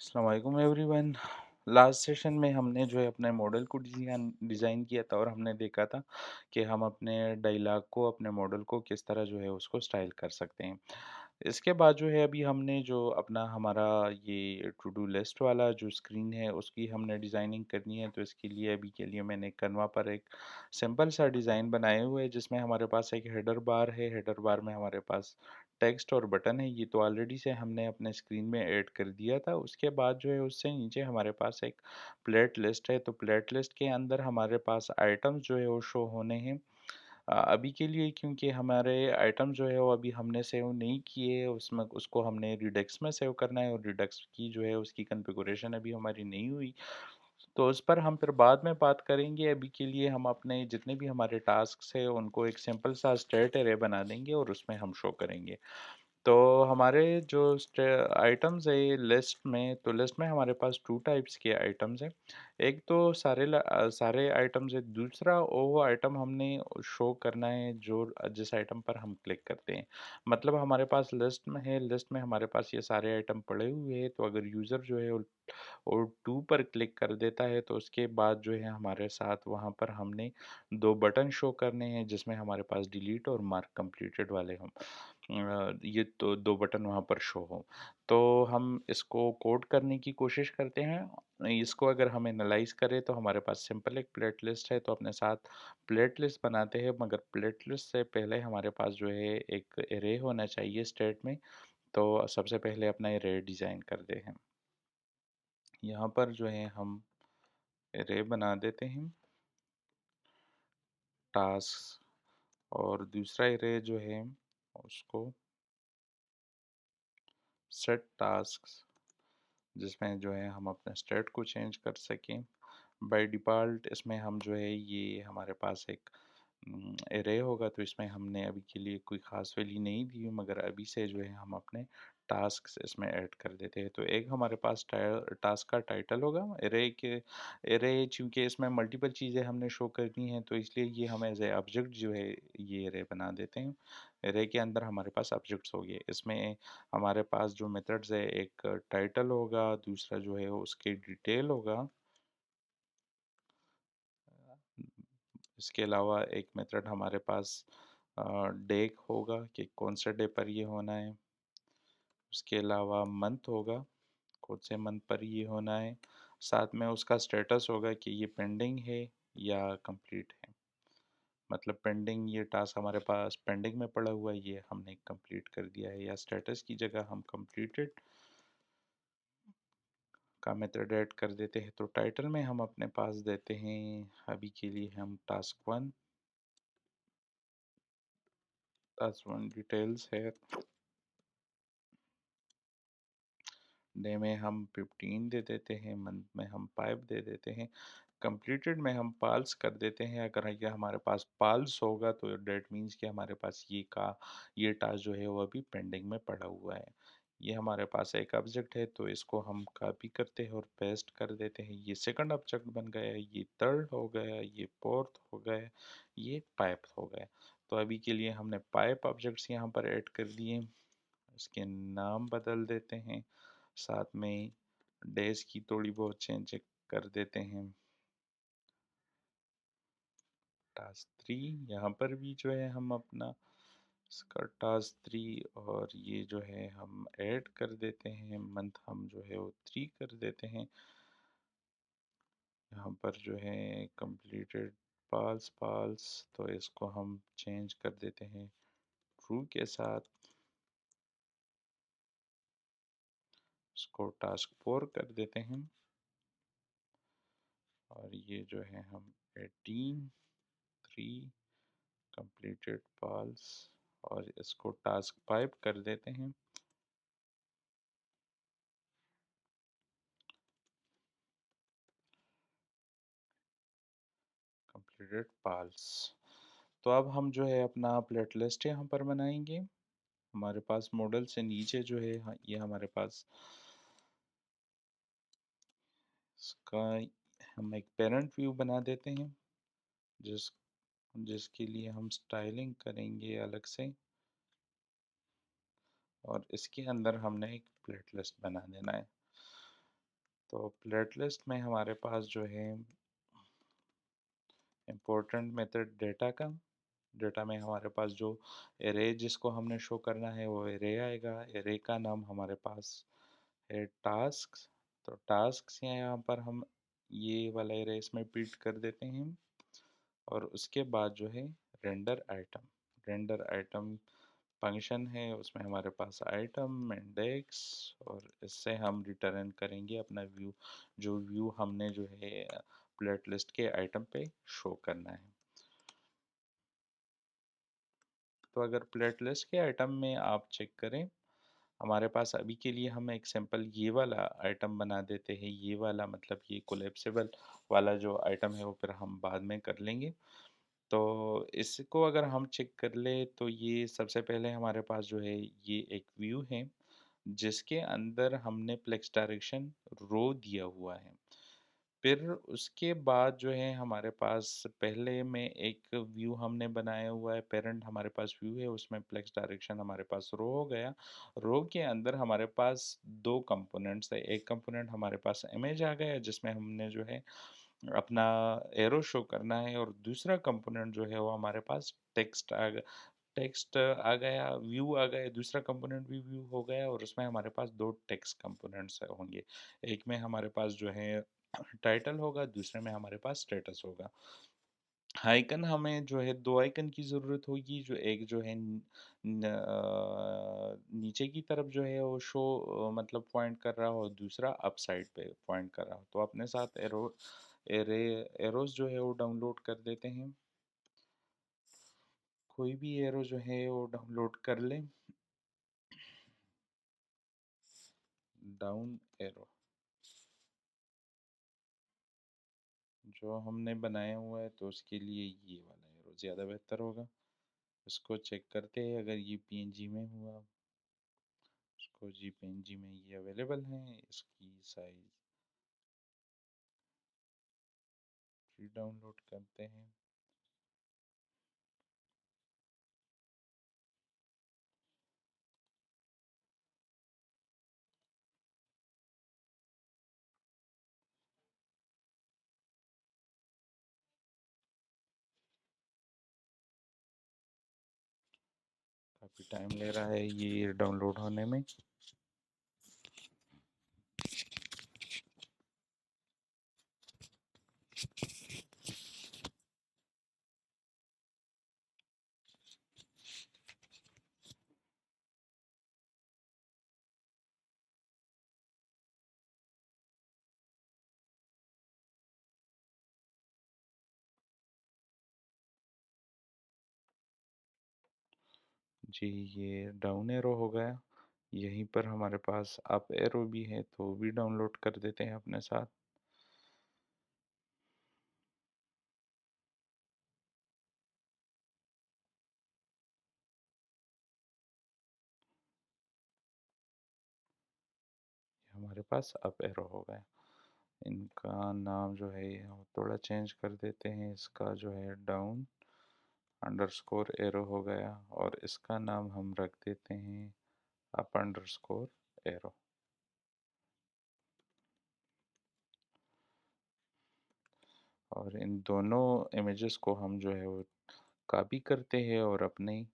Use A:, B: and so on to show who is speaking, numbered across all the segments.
A: अस्सलाम वालेकुम everyone. Last session में हमने जो है अपने मॉडल को डिज़ाइन किया था और हमने देखा था कि हम अपने डायलॉग को अपने मॉडल को किस तरह जो है उसको स्टाइल कर सकते हैं। इसके बाद जो है अभी हमने जो अपना हमारा ये टू डू लिस्ट वाला जो स्क्रीन है उसकी हमने डिज़ाइनिंग करनी है, तो इसके लिए अभी के लिए मैंने canva पर एक सिंपल सा डिज़ाइन बनाए हुए है जिसमें हमारे पास एक हेडर बार है। हेडर बार में हमारे पास टेक्स्ट और बटन है, ये तो ऑलरेडी से हमने अपने स्क्रीन में ऐड कर दिया था। उसके बाद जो है उससे नीचे हमारे पास एक प्लेट लिस्ट है, तो प्लेट लिस्ट के अंदर हमारे पास आइटम्स जो है वो शो होने हैं। अभी के लिए क्योंकि हमारे आइटम जो है वो अभी हमने सेव नहीं किए, उसमें उसको हमने रिडक्स में सेव करना है और रिडक्स की जो है उसकी कॉन्फ़िगरेशन अभी हमारी नहीं हुई, तो उस पर हम फिर बाद में बात करेंगे। अभी के लिए हम अपने जितने भी हमारे टास्क्स हैं उनको एक सिंपल सा स्टेट एरे बना देंगे और उसमें हम शो करेंगे। तो हमारे जो आइटम्स है लिस्ट में, तो लिस्ट में हमारे पास टू टाइप्स के आइटम्स हैं। एक तो सारे आइटम्स है, दूसरा वो आइटम हमने शो करना है जो जिस आइटम पर हम क्लिक करते हैं। मतलब हमारे पास लिस्ट में है, लिस्ट में हमारे पास ये सारे आइटम पड़े हुए हैं, तो अगर यूज़र जो है वो टू पर क्लिक कर देता है तो उसके बाद जो है हमारे साथ वहाँ पर हमने दो बटन शो करने हैं जिसमें हमारे पास डिलीट और मार्क कंप्लीटेड वाले हम ये तो दो बटन वहाँ पर शो हो। तो हम इसको कोड करने की कोशिश करते हैं। इसको अगर हम एनालाइज करें तो हमारे पास सिंपल एक प्लेट लिस्ट है, तो अपने साथ प्लेट लिस्ट बनाते हैं, मगर प्लेट लिस्ट से पहले हमारे पास जो है एक एरे होना चाहिए स्टेट में। तो सबसे पहले अपना एरे डिज़ाइन करते हैं। यहाँ पर जो है हम एरे बना देते हैं टास्क, और दूसरा एरे जो है उसको सेट टास्क, जिसमें जो है हम अपने स्टेट को चेंज कर सकें। बाय डिफ़ॉल्ट इसमें हम जो है ये हमारे पास एक एरे होगा, तो इसमें हमने अभी के लिए कोई ख़ास वैल्यू नहीं दी, मगर अभी से जो है हम अपने टास्क इसमें ऐड कर देते हैं। तो एक हमारे पास टास्क का टाइटल होगा एरे के। एरे चूँकि इसमें मल्टीपल चीज़ें हमने शो करनी है, तो इसलिए ये हम एज ए ऑब्जेक्ट जो है ये एरे बना देते हैं। एरे के अंदर हमारे पास ऑब्जेक्ट्स हो गए, इसमें हमारे पास जो मेथड्स है, एक टाइटल होगा, दूसरा जो है उसकी डिटेल होगा। इसके अलावा एक मेथड हमारे पास डेक होगा कि कौन से डे पर ये होना है। उसके अलावा मंथ होगा, कौन से मंथ पर ये होना है। साथ में उसका स्टेटस होगा कि ये पेंडिंग है या कंप्लीट है। मतलब पेंडिंग, ये टास्क हमारे पास पेंडिंग में पड़ा हुआ है, ये हमने कंप्लीट कर दिया है, या स्टेटस की जगह हम कंप्लीटेड का मेथड ऐड कर देते हैं। तो टाइटल में हम अपने पास देते हैं, अभी के लिए हम टास्क वन डिटेल्स है। डे में हम 15 दे देते हैं, मंथ में हम 5 दे देते हैं, कंप्लीटेड में हम पाल्स कर देते हैं। अगर ये हमारे पास पाल्स होगा तो डेट मीन्स कि हमारे पास ये टास्क जो है वो अभी पेंडिंग में पड़ा हुआ है। ये हमारे पास एक ऑब्जेक्ट है, तो इसको हम कॉपी करते हैं और पेस्ट कर देते हैं। ये सेकंड ऑब्जेक्ट बन गया, ये थर्ड हो गया, ये फोर्थ हो गया, ये पाइप हो गया। तो अभी के लिए हमने पाइप ऑब्जेक्ट्स यहाँ पर ऐड कर दिए, इसके नाम बदल देते हैं, साथ में डेज की थोड़ी बहुत चेंज कर देते हैं। टास्क 3 यहाँ पर भी जो है हम अपना इसका टास्क 3, और ये जो है हम ऐड कर देते हैं, मंथ हम जो है वो 3 कर देते हैं। यहाँ पर जो है कंप्लीटेड पाल्स पाल्स, तो इसको हम चेंज कर देते हैं ट्रू के साथ। इसको टास्क 4 कर देते हैं, और ये जो है हम 18 3 कंप्लीटेड पाल्स, और इसको टास्क 5 कर देते हैं। कंप्लीटेड पाल्स। तो अब हम जो है अपना प्लेट लिस्ट यहाँ पर बनाएंगे। हमारे पास मॉडल से नीचे जो है ये हमारे पास इसका हम एक पेरेंट व्यू बना देते हैं, जिस जिसके लिए हम स्टाइलिंग करेंगे अलग से, और इसके अंदर हमने एक प्लेट लिस्ट बना देना है। तो प्लेट लिस्ट में हमारे पास जो है इम्पोर्टेंट मेथड डेटा का, डेटा में हमारे पास जो एरे जिसको हमने शो करना है वो एरे आएगा। एरे का नाम हमारे पास है टास्क। तो टास्क यहाँ पर हम ये वाला एरे इसमें प्रिंट कर देते हैं। और उसके बाद जो है render item, render item function है, उसमें हमारे पास आइटम इंडेक्स, और इससे हम रिटर्न करेंगे अपना व्यू, जो व्यू हमने जो है प्लेट लिस्ट के आइटम पे शो करना है। तो अगर प्लेट लिस्ट के आइटम में आप चेक करें, हमारे पास अभी के लिए हम एक सिंपल ये वाला आइटम बना देते हैं। ये वाला मतलब ये कोलेप्सिबल वाला जो आइटम है वो फिर हम बाद में कर लेंगे। तो इसको अगर हम चेक कर ले तो ये सबसे पहले हमारे पास जो है ये एक व्यू है जिसके अंदर हमने प्लेक्स डायरेक्शन रो दिया हुआ है। फिर उसके बाद जो है हमारे पास पहले में एक व्यू हमने बनाया हुआ है, पेरेंट हमारे पास व्यू है, उसमें प्लेक्स डायरेक्शन हमारे पास रो हो गया। रो के अंदर हमारे पास दो कंपोनेंट्स है। एक कंपोनेंट हमारे पास इमेज आ गया जिसमें हमने जो है अपना एरो शो करना है, और दूसरा कंपोनेंट जो है वो हमारे पास टेक्स्ट आ गया, व्यू आ गया, दूसरा कंपोनेंट भी व्यू हो गया, और उसमें हमारे पास दो टेक्स्ट कंपोनेंट्स होंगे। एक में हमारे पास जो है टाइटल होगा, दूसरे में हमारे पास स्टेटस होगा। आइकन हमें जो है दो आइकन की ज़रूरत होगी, जो एक जो है नीचे की तरफ जो है वो शो मतलब पॉइंट कर रहा हो, दूसरा अप साइड पे पॉइंट कर रहा हो। तो अपने साथ एरोस जो है वो डाउनलोड कर देते हैं। कोई भी एरो जो है वो डाउनलोड कर लें। डाउन एरो जो हमने बनाया हुआ है, तो उसके लिए ये वाला एरो ज़्यादा बेहतर होगा। इसको चेक करते हैं अगर ये पीएनजी में हुआ। इसको जी पीएनजी में ये अवेलेबल है। इसकी साइज फ्री डाउनलोड करते हैं। काफ़ी टाइम ले रहा है ये डाउनलोड होने में। जी ये डाउन एरो हो गया। यहीं पर हमारे पास अप एरो भी है, तो वो भी डाउनलोड कर देते हैं अपने साथ। हमारे पास अप एरो हो गया। इनका नाम जो है हम थोड़ा चेंज कर देते हैं। इसका जो है डाउन अंडरस्कोर एरो हो गया, और इसका नाम हम रख देते हैं अप अंडरस्कोर एरो। और इन दोनों इमेजेस को हम जो है वो कॉपी करते हैं और अपने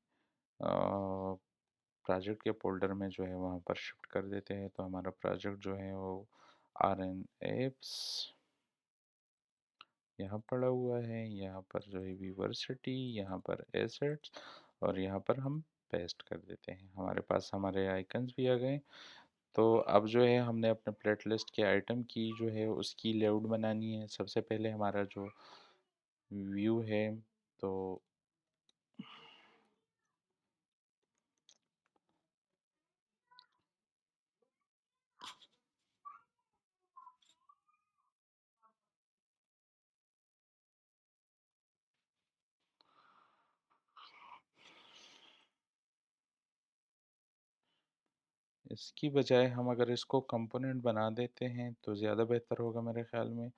A: प्रोजेक्ट के फोल्डर में जो है वहाँ पर शिफ्ट कर देते हैं। तो हमारा प्रोजेक्ट जो है वो आर एन एप्स यहाँ पड़ा हुआ है। यहाँ पर जो है यूनिवर्सिटी, यहाँ पर एसेट्स, और यहाँ पर हम पेस्ट कर देते हैं। हमारे पास हमारे आइकन्स भी आ गए। तो अब जो है हमने अपने प्लेट लिस्ट के आइटम की जो है उसकी लेआउट बनानी है। सबसे पहले हमारा जो व्यू है, तो इसकी बजाय हम अगर इसको कंपोनेंट बना देते हैं तो ज़्यादा बेहतर होगा मेरे ख्याल में।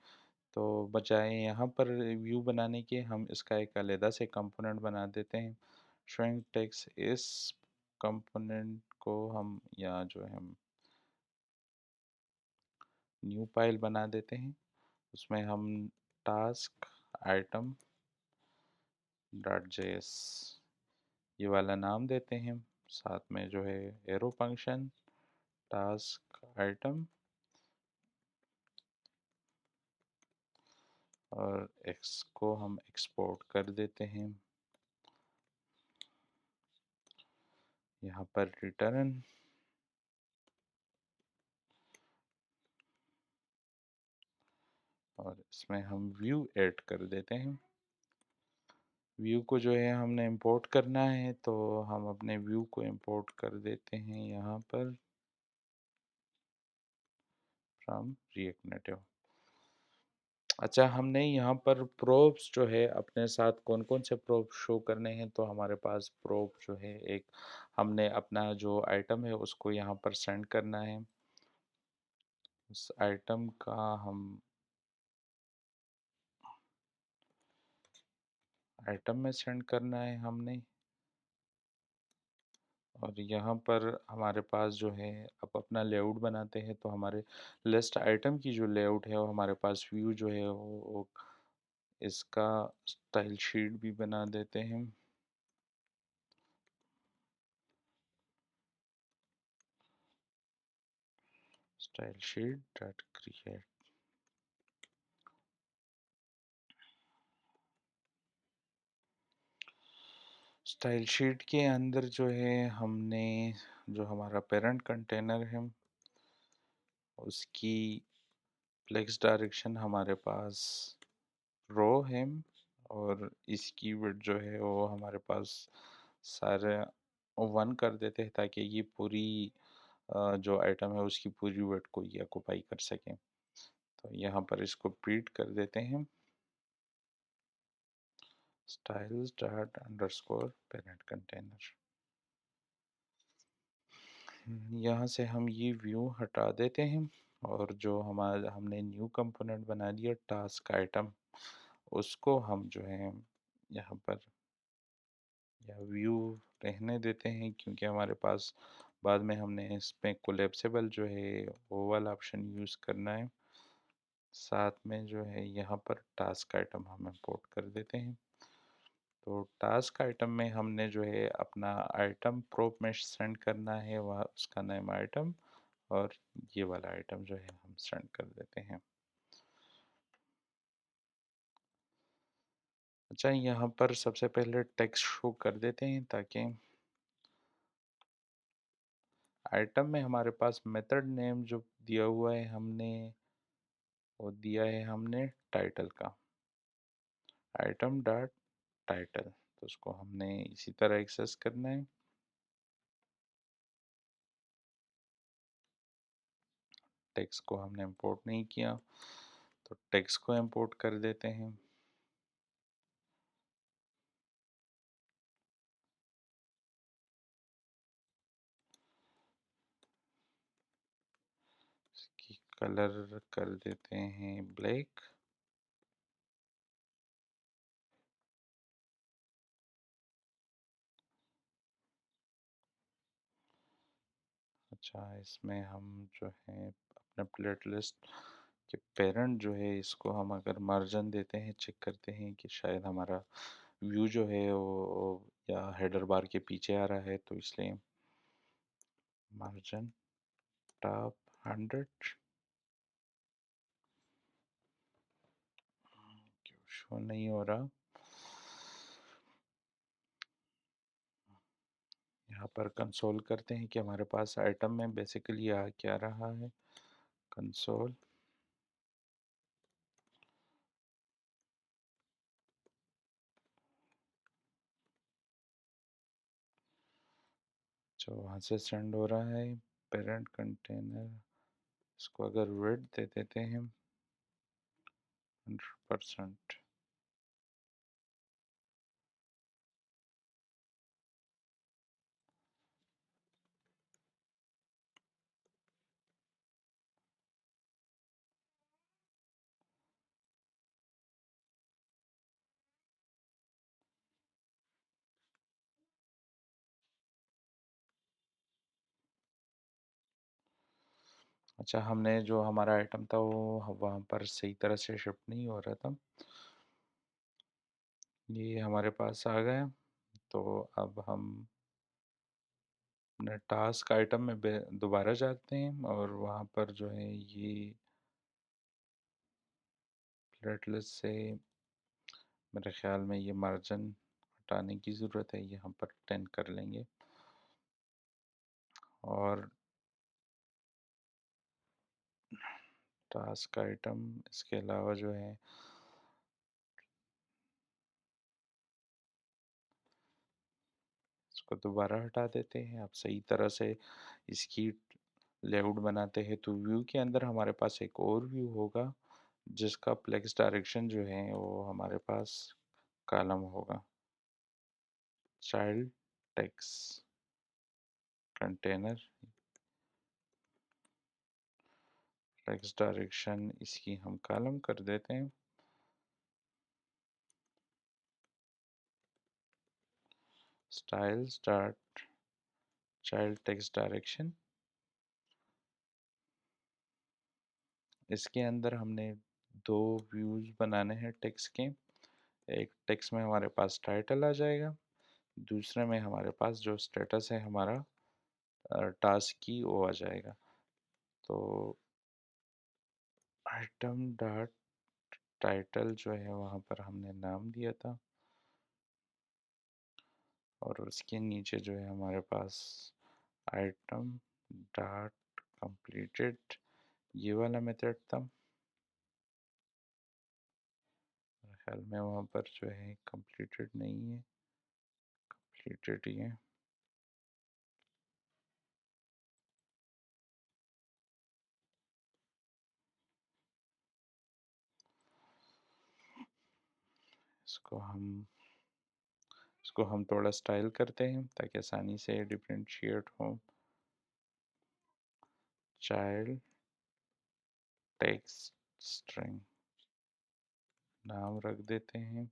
A: तो बजाय यहाँ पर व्यू बनाने के हम इसका एक अलहदा से कंपोनेंट बना देते हैं। शोइंग टेक्स्ट, इस कंपोनेंट को हम यहाँ जो है हम न्यू फाइल बना देते हैं। उसमें हम टास्क आइटम डॉट जेएस ये वाला नाम देते हैं। साथ में जो है एरो फंक्शन टास्क आइटम और एक्स को हम एक्सपोर्ट कर देते हैं। यहाँ पर रिटर्न और इसमें हम व्यू ऐड कर देते हैं। व्यू को जो है हमने इंपोर्ट करना है तो हम अपने व्यू को इंपोर्ट कर देते हैं यहाँ पर फ्रॉम रिएक्ट नेटिव। अच्छा, हमने यहाँ पर प्रोब्स जो है अपने साथ कौन कौन से प्रोब शो करने हैं, तो हमारे पास प्रोब जो है एक हमने अपना जो आइटम है उसको यहाँ पर सेंड करना है। उस आइटम का हम आइटम में सेंड करना है हमने। और यहाँ पर हमारे पास जो है अब अपना लेआउट बनाते हैं, तो हमारे लिस्ट आइटम की जो लेआउट है वो हमारे पास व्यू जो है वो इसका स्टाइल शीट भी बना देते हैं। Style sheet dot create. Style sheet के अंदर जो है हमने जो हमारा पेरेंट कंटेनर है उसकी फ्लेक्स डायरेक्शन हमारे पास रो है और इसकी विड्थ जो है वो हमारे पास सारे 1 कर देते हैं ताकि ये पूरी जो आइटम है उसकी पूरी विड्थ को ये ऑक्यूपाई कर सकें। तो यहाँ पर इसको प्रींट कर देते हैं styles dot underscore parent container. यहाँ से हम ये व्यू हटा देते हैं और जो हमारा हमने न्यू कंपोनेंट बना दिया टास्क आइटम उसको हम जो है यहाँ पर या व्यू रहने देते हैं, क्योंकि हमारे पास बाद में हमने इसमें कोलेप्सिबल जो है वो वाला ऑप्शन यूज़ करना है। साथ में जो है यहाँ पर टास्क आइटम हम इंपोर्ट कर देते हैं। तो टास्क आइटम में हमने जो है अपना आइटम प्रोप में सेंड करना है, वह उसका नेम आइटम और ये वाला आइटम जो है हम सेंड कर देते हैं। अच्छा, यहाँ पर सबसे पहले टेक्स्ट शो कर देते हैं ताकि आइटम में हमारे पास मेथड नेम जो दिया हुआ है हमने वो दिया है हमने टाइटल का आइटम डॉट टाइटल, तो उसको हमने इसी तरह एक्सेस करना है। टेक्स्ट को हमने इंपोर्ट नहीं किया तो टेक्स्ट को इंपोर्ट कर देते हैं। इसकी कलर कर देते हैं ब्लैक। अच्छा, इसमें हम जो है अपने प्लेट लिस्ट के पेरेंट जो है इसको हम अगर मार्जिन देते हैं चेक करते हैं कि शायद हमारा व्यू जो है वो या हेडर बार के पीछे आ रहा है, तो इसलिए मार्जिन टॉप 100 क्यों शो नहीं हो रहा। यहाँ पर कंसोल करते हैं कि हमारे पास आइटम में बेसिकली आ क्या रहा है। कंसोल जो वहाँ से सेंड हो रहा है पेरेंट कंटेनर, इसको अगर विड्थ दे देते हैं 100%। अच्छा, हमने जो हमारा आइटम था वो वहाँ पर सही तरह से शिफ्ट नहीं हो रहा था। ये हमारे पास आ गया। तो अब हम अपने टास्क आइटम में दोबारा जाते हैं और वहाँ पर जो है ये फ्लैट लिस्ट से मेरे ख्याल में ये मार्जिन हटाने की ज़रूरत है, यहाँ पर 10 कर लेंगे। और टास्क आइटम इसके अलावा जो है इसको दोबारा हटा देते हैं। अब सही तरह से इसकी लेआउट बनाते हैं तो व्यू के अंदर हमारे पास एक और व्यू होगा जिसका प्लेक्स डायरेक्शन जो है वो हमारे पास कॉलम होगा। Child text container flex direction इसकी हम कॉलम कर देते हैं। Styles dot child text direction, इसके अंदर हमने दो व्यूज बनाने हैं टेक्स्ट के। एक टेक्स्ट में हमारे पास टाइटल आ जाएगा, दूसरे में हमारे पास जो स्टेटस है हमारा टास्क की वो आ जाएगा। तो आइटम डॉट टाइटल जो है वहाँ पर हमने नाम दिया था और उसके नीचे जो है हमारे पास आइटम डॉट कंप्लीटेड ये वाला मेथड था। मेरे ख्याल में वहाँ पर जो है कंप्लीटेड नहीं है, कंप्लीटेड ही है। इसको हम इसको हम थोड़ा स्टाइल करते हैं ताकि आसानी से डिफ्रेंशिएट हो। चाइल्ड टेक्स्ट स्ट्रिंग नाम रख देते हैं।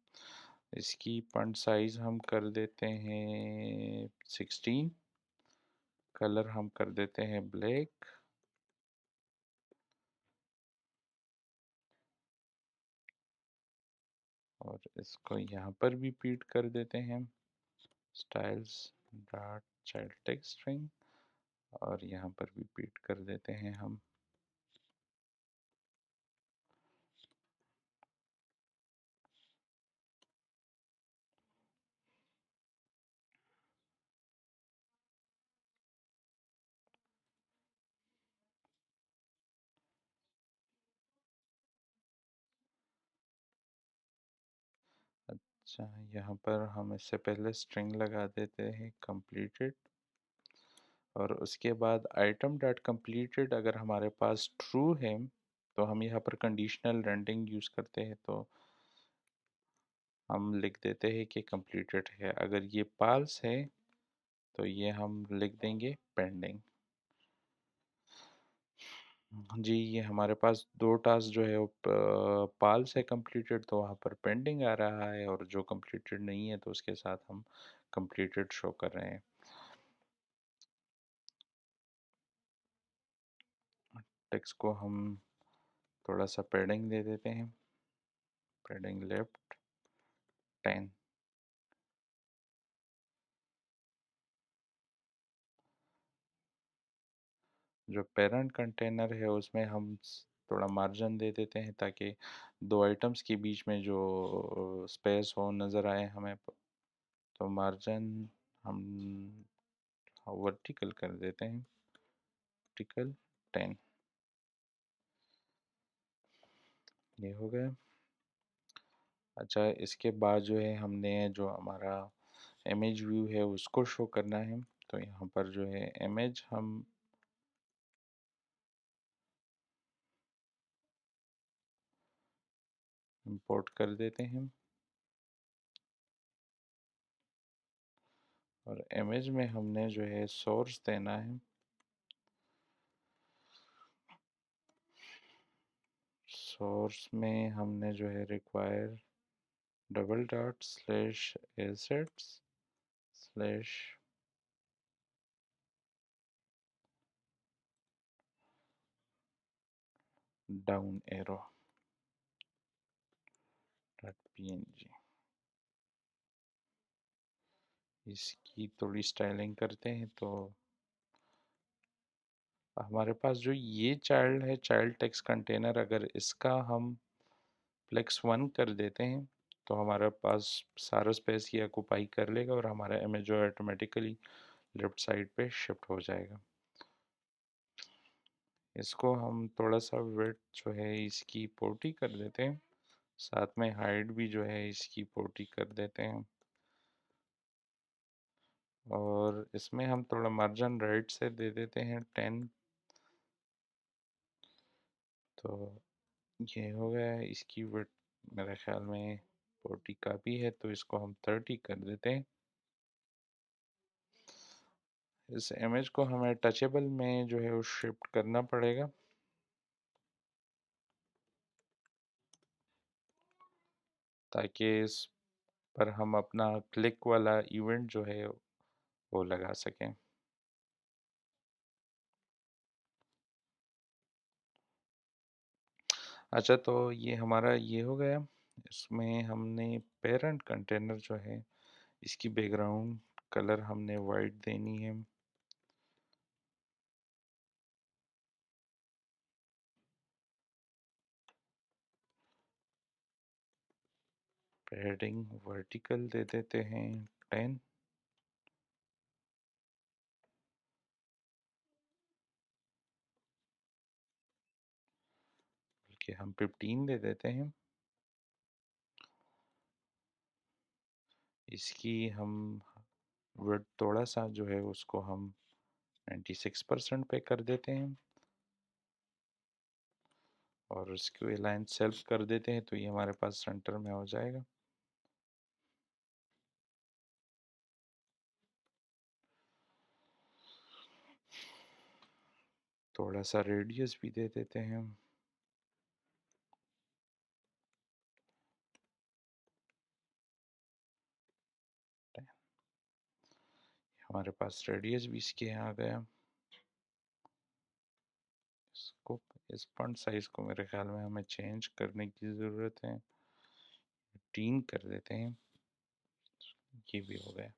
A: इसकी फॉन्ट साइज हम कर देते हैं 16। कलर हम कर देते हैं ब्लैक। और इसको यहाँ पर भी पीट कर देते हैं styles dot child text string और यहाँ पर भी पीट कर देते हैं हम। अच्छा, यहाँ पर हम इससे पहले स्ट्रिंग लगा देते हैं completed और उसके बाद आइटम डॉट completed अगर हमारे पास ट्रू है तो हम यहाँ पर कंडीशनल रेंडरिंग यूज़ करते हैं तो हम लिख देते हैं कि completed है। अगर ये पाल्स है तो ये हम लिख देंगे पेंडिंग। जी, ये हमारे पास दो टास्क जो है वो पाल से कंप्लीटेड तो वहाँ पर पेंडिंग आ रहा है और जो कंप्लीटेड नहीं है तो उसके साथ हम कंप्लीटेड शो कर रहे हैं। टेक्स्ट को हम थोड़ा सा पैडिंग दे देते हैं। Padding left 10। जो पेरेंट कंटेनर है उसमें हम थोड़ा मार्जिन दे देते हैं ताकि दो आइटम्स के बीच में जो स्पेस हो नज़र आए हमें। तो मार्जिन हम वर्टिकल कर देते हैं, वर्टिकल 10। ये हो गया। अच्छा, इसके बाद जो है हमने जो हमारा इमेज व्यू है उसको शो करना है। तो यहाँ पर जो है इमेज हम इंपोर्ट कर देते हैं और इमेज में हमने जो है सोर्स देना है। सोर्स में हमने जो है require double dot slash assets slash down arrow dot png। इसकी थोड़ी स्टाइलिंग करते हैं तो हमारे पास जो ये चाइल्ड है, चाइल्ड टेक्स्ट कंटेनर, अगर इसका हम +1 कर देते हैं तो हमारे पास सारा स्पेस ये ऑक्यूपाई कर लेगा और हमारा इमेज जो ऑटोमेटिकली लेफ्ट साइड पे शिफ्ट हो जाएगा। इसको हम थोड़ा सा विड्थ जो है इसकी 40 कर देते हैं, साथ में हाइट भी जो है इसकी 40 कर देते हैं, और इसमें हम थोड़ा मार्जिन राइट से दे देते हैं 10। तो ये हो गया है। इसकी विड्थ मेरे ख्याल में 40 काफ़ी है, तो इसको हम 30 कर देते हैं। इस इमेज को हमें टचेबल में जो है वो शिफ्ट करना पड़ेगा, ताकि इस पर हम अपना क्लिक वाला इवेंट जो है वो लगा सकें। अच्छा, तो ये हमारा ये हो गया। इसमें हमने पेरेंट कंटेनर जो है इसकी बैकग्राउंड कलर हमने वाइट देनी है। पैडिंग वर्टिकल दे देते हैं 10। बल्कि हम 15 दे देते हैं। इसकी हम विड्थ थोड़ा सा जो है उसको हम 96% पे कर देते हैं, और उसको अलाइन सेल्फ कर देते हैं, तो ये हमारे पास सेंटर में हो जाएगा। थोड़ा सा रेडियस भी दे देते हैं। हमारे पास रेडियस भी इसके यहाँ आ गया। इसको, इस फॉन्ट साइज को मेरे ख्याल में हमें चेंज करने की ज़रूरत है, 3 कर देते हैं। ये भी हो गया।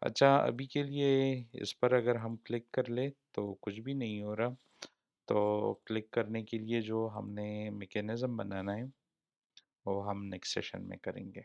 A: अच्छा, अभी के लिए इस पर अगर हम क्लिक कर ले तो कुछ भी नहीं हो रहा। तो क्लिक करने के लिए जो हमने मैकेनिज़्म बनाना है वो हम नेक्स्ट सेशन में करेंगे।